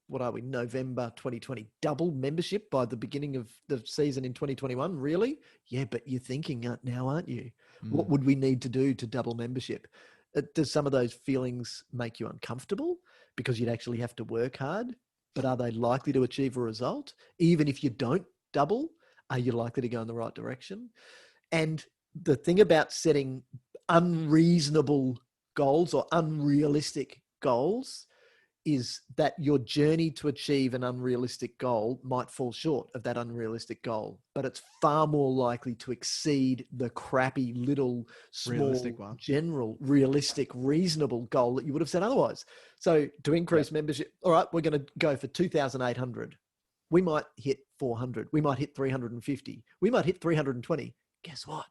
What are we, November 2020? Double membership by the beginning of the season in 2021? Really? Yeah, but you're thinking now, aren't you? What would we need to do to double membership? Does some of those feelings make you uncomfortable because you'd actually have to work hard? But are they likely to achieve a result? Even if you don't double, are you likely to go in the right direction? And the thing about setting unreasonable goals or unrealistic goals is that your journey to achieve an unrealistic goal might fall short of that unrealistic goal, but it's far more likely to exceed the crappy little small general realistic reasonable goal that you would have set otherwise. So to increase membership, all right, we're going to go for 2,800. We might hit 400. We might hit 350. We might hit 320. Guess what?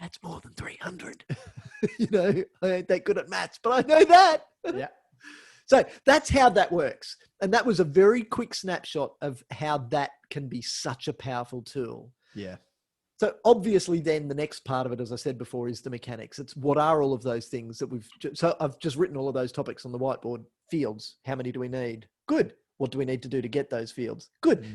That's more than 300. I ain't that good at maths, but I know that. Yeah. So that's how that works. And that was a very quick snapshot of how that can be such a powerful tool. Yeah. So obviously then the next part of it, as I said before, is the mechanics. It's what are all of those things that so I've just written all of those topics on the whiteboard. Fields. How many do we need? Good. What do we need to do to get those fields? Good.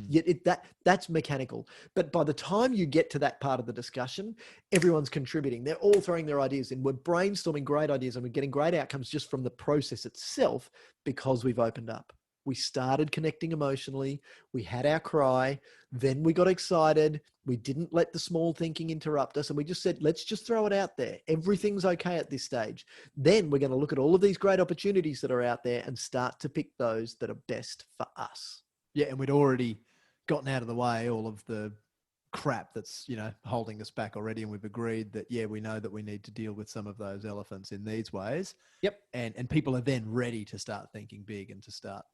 That's mechanical. But by the time you get to that part of the discussion, everyone's contributing. They're all throwing their ideas in. We're brainstorming great ideas and we're getting great outcomes just from the process itself because we've opened up. We started connecting emotionally. We had our cry. Then we got excited. We didn't let the small thinking interrupt us. And we just said, let's just throw it out there. Everything's okay at this stage. Then we're going to look at all of these great opportunities that are out there and start to pick those that are best for us. Yeah. And we'd already gotten out of the way all of the crap that's, you know, holding us back already. And we've agreed that, yeah, we know that we need to deal with some of those elephants in these ways. Yep. And people are then ready to start thinking big and to start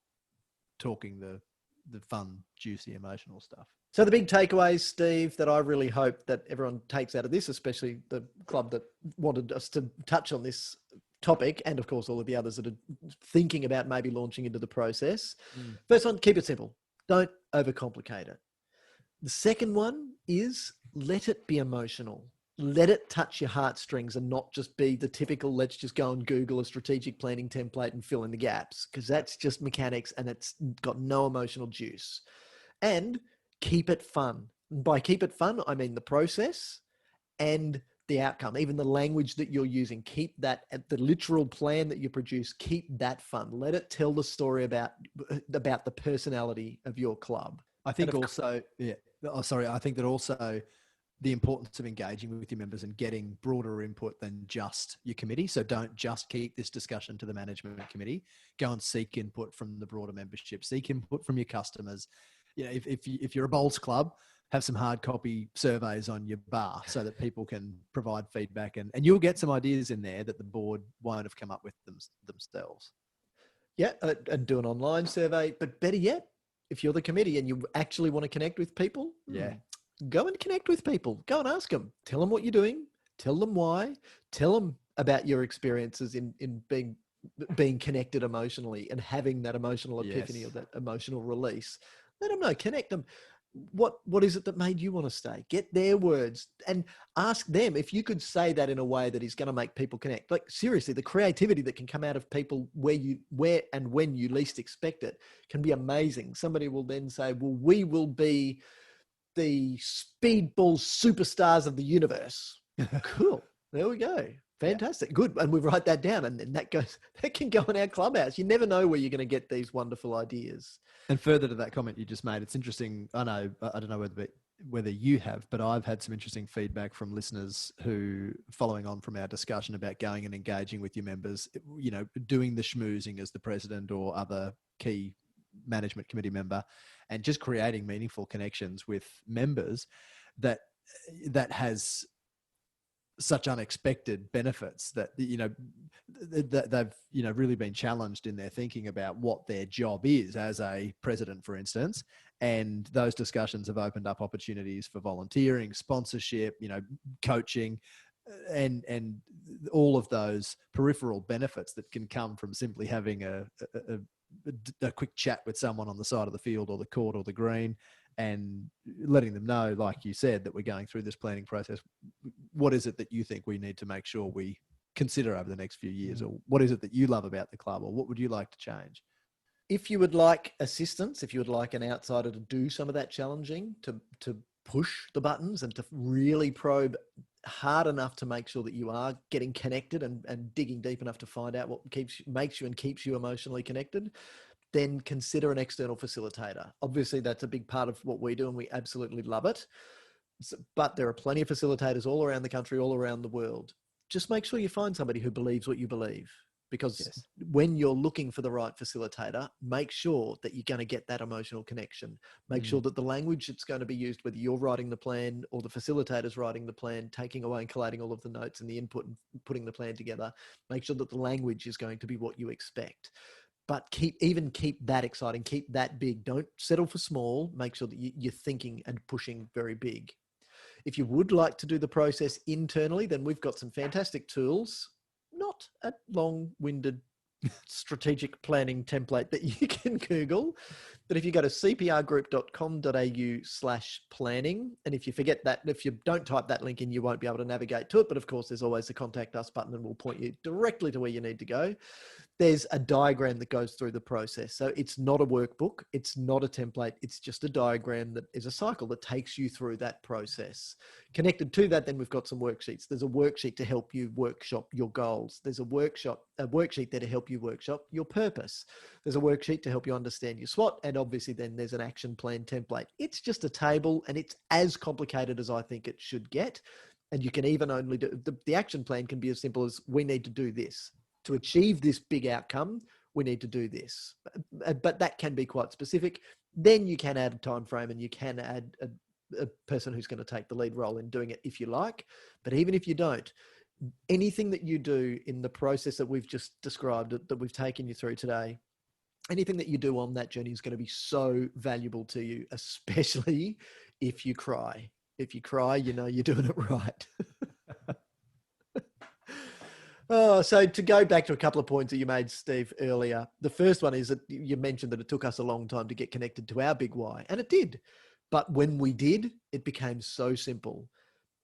talking the fun, juicy, emotional stuff. So the big takeaways, Steve, that I really hope that everyone takes out of this, especially the club that wanted us to touch on this topic, and of course all of the others that are thinking about maybe launching into the process. First one, keep it simple. Don't overcomplicate it. The second one is let it be emotional. Let it touch your heartstrings and not just be the typical, let's just go and Google a strategic planning template and fill in the gaps, because that's just mechanics and it's got no emotional juice. And keep it fun. And by keep it fun, I mean the process and the outcome, even the language that you're using. Keep that at the literal plan that you produce. Keep that fun. Let it tell the story about the personality of your club. I think also, yeah. Oh, sorry. I think that also the importance of engaging with your members and getting broader input than just your committee. So don't just keep this discussion to the management committee. Go and seek input from the broader membership. Seek input from your customers. You know, if you're a bowls club, have some hard copy surveys on your bar so that people can provide feedback, and you'll get some ideas in there that the board won't have come up with themselves. Yeah, and do an online survey. But better yet, if you're the committee and you actually want to connect with people, go and connect with people. Go and ask them. Tell them what you're doing. Tell them why. Tell them about your experiences in being connected emotionally and having that emotional epiphany or that emotional release. Let them know. Connect them. What is it that made you want to stay? Get their words and ask them if you could say that in a way that is going to make people connect. Like seriously, the creativity that can come out of people where and when you least expect it can be amazing. Somebody will then say, well, we will be the speedball superstars of the universe. Cool. There we go. Fantastic. Yeah. Good. And we write that down, and then that can go in our clubhouse. You never know where you're going to get these wonderful ideas. And further to that comment you just made, it's interesting. I don't know whether you have, but I've had some interesting feedback from listeners who, following on from our discussion about going and engaging with your members, you know, doing the schmoozing as the president or other key management committee member, and just creating meaningful connections with members that has such unexpected benefits that, you know, that they've, you know, really been challenged in their thinking about what their job is as a president, for instance. And those discussions have opened up opportunities for volunteering, sponsorship, you know, coaching, and all of those peripheral benefits that can come from simply having a quick chat with someone on the side of the field or the court or the green, and letting them know, like you said, that we're going through this planning process. What is it that you think we need to make sure we consider over the next few years? Or what is it that you love about the club? Or what would you like to change? If you would like assistance, if you would like an outsider to do some of that challenging, to push the buttons and to really probe hard enough to make sure that you are getting connected and digging deep enough to find out what makes you and keeps you emotionally connected, then consider an external facilitator. Obviously, that's a big part of what we do, and we absolutely love it. But there are plenty of facilitators all around the country, all around the world. Just make sure you find somebody who believes what you believe. Because when you're looking for the right facilitator, make sure that you're going to get that emotional connection. Make sure that the language that's going to be used, whether you're writing the plan or the facilitator's writing the plan, taking away and collating all of the notes and the input and putting the plan together, make sure that the language is going to be what you expect. But keep that exciting, keep that big. Don't settle for small. Make sure that you're thinking and pushing very big. If you would like to do the process internally, then we've got some fantastic tools, not a long-winded strategic planning template that you can Google. But if you go to cprgroup.com.au/planning, and if you forget that, if you don't type that link in, you won't be able to navigate to it. But of course, there's always the contact us button, and we'll point you directly to where you need to go. there's a diagram that goes through the process. So it's not a workbook. It's not a template. It's just a diagram that is a cycle that takes you through that process. Connected to that, then we've got some worksheets. There's a worksheet to help you workshop your goals. There's a worksheet there to help you workshop your purpose. There's a worksheet to help you understand your SWOT. And obviously then there's an action plan template. It's just a table, and it's as complicated as I think it should get. And you can even only do, the action plan can be as simple as, we need to do this. To achieve this big outcome, we need to do this. But that can be quite specific. Then you can add a time frame, and you can add a person who's going to take the lead role in doing it if you like. But even if you don't, anything that you do in the process that we've just described, that we've taken you through today, anything that you do on that journey is going to be so valuable to you, especially if you cry. If you cry, you know you're doing it right. Oh, so to go back to a couple of points that you made, Steve, earlier. The first one is that you mentioned that it took us a long time to get connected to our big why, and it did. But when we did, it became so simple.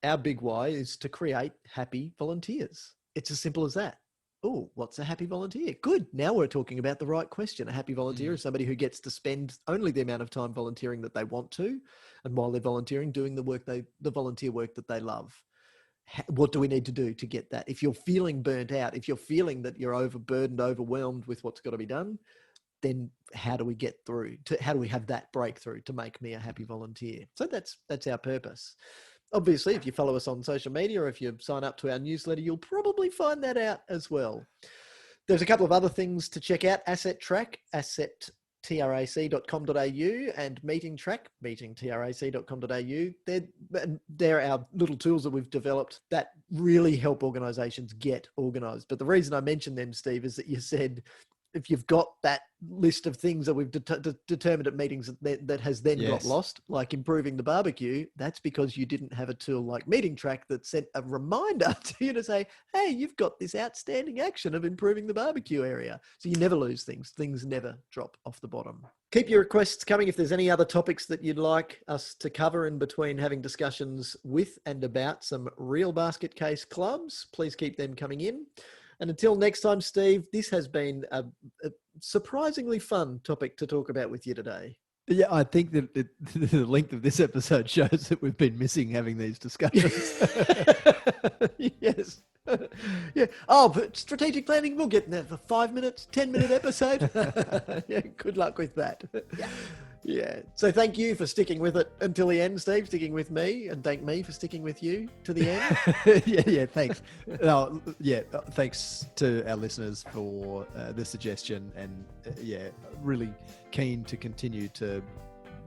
Our big why is to create happy volunteers. It's as simple as that. Oh, what's a happy volunteer? Good. Now we're talking about the right question. A happy volunteer is somebody who gets to spend only the amount of time volunteering that they want to, and while they're volunteering, doing the volunteer work that they love. What do we need to do to get that? If you're feeling burnt out, if you're feeling that you're overburdened, overwhelmed with what's got to be done, then how do we get through to, how do we have that breakthrough to make me a happy volunteer? So that's our purpose. Obviously, if you follow us on social media, or if you sign up to our newsletter, you'll probably find that out as well. There's a couple of other things to check out. Asset Track, assettrac.com.au, and Meeting Track, meetingtrac.com.au. They're our little tools that we've developed that really help organizations get organized. But the reason I mentioned them, Steve, is that you said, if you've got that list of things that we've determined at meetings that has then got lost, like improving the barbecue, that's because you didn't have a tool like Meeting Track that sent a reminder to you to say, hey, you've got this outstanding action of improving the barbecue area. So you never lose things. Things never drop off the bottom. Keep your requests coming. If there's any other topics that you'd like us to cover in between having discussions with and about some real basket case clubs, please keep them coming in. And until next time, Steve, this has been a surprisingly fun topic to talk about with you today. Yeah, I think that the length of this episode shows that we've been missing having these discussions. Yes. Yeah. Oh, but strategic planning, we'll get in there for 5 minutes, 10-minute episode. Yeah, good luck with that. Yeah. Yeah. So thank you for sticking with it until the end, Steve, sticking with me, and thank me for sticking with you to the end. Yeah, thanks. Thanks to our listeners for the suggestion, and really keen to continue to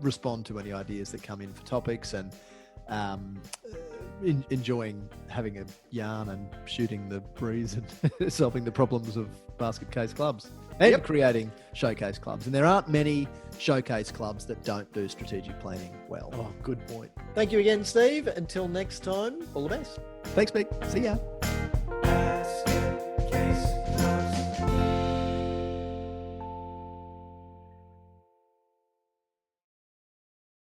respond to any ideas that come in for topics, and enjoying having a yarn and shooting the breeze and solving the problems of basket case clubs. And creating showcase clubs. And there aren't many showcase clubs that don't do strategic planning well. Oh, good point. Thank you again, Steve. Until next time, all the best. Thanks, Mick. See ya.